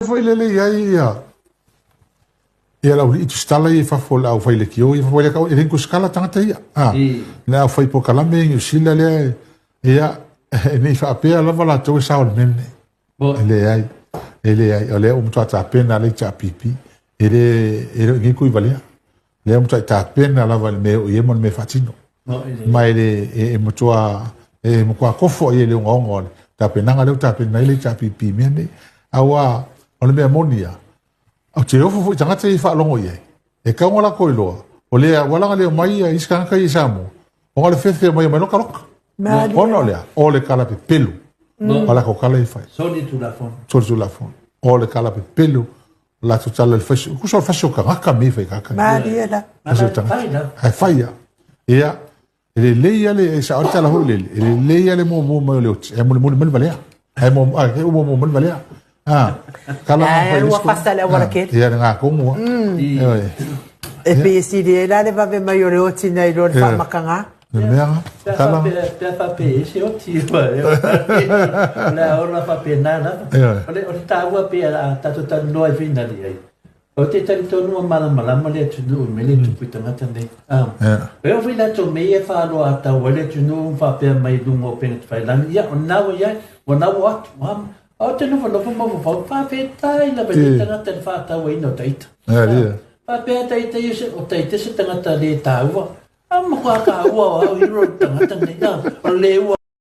foi lele ia la uli tu stala i fa fola au fai le kio i fa fola ka i ko skala tanga ia na fai po kala me ngi sila le ia ni fa pe la vala to sa on men ele ai ole um ta pena le cha pipi ele ngi ku valia le um ta pena la val me o yemon me fatino mai le mo toa mo kwa kofo ile ngongo ta pena ngale ta pena le cha pipi me awa ole me monia o te ofo fu tanga te fa longo ye e ka ngola ko ilo o le wala le mai ia iska ka i samo o ngale fefe mai mai loka loka ono le o le kala pe pelu wala ko kala i fa soli tu la fon o le kala pe pelu la tu tala le fasho ku so fasho ka mi fa ka ma dia da ai faia ia ele leia le sa o tala ho le leia le mo le e mo valea ai mo valea kala wa pasale wala ke ia nga ko mo e pe si de la le va ve maiore o tina i ro fa makanga mea kala pe pe se o ti va la ora fa pe nada o ta wa pe ta to ta no ai fina di ai o te tari to no mala le tu no me le tu puta ngata nei pe o fina to me e fa lo ata wale tu no fa pe mai du mo pe fa la ia o na wa o te no fa fa pe tai la pe ngata fa ta we no taita fa pe taita o taita se ngata le ta wa Am kwa ka wa o iro tanga tanga o le wa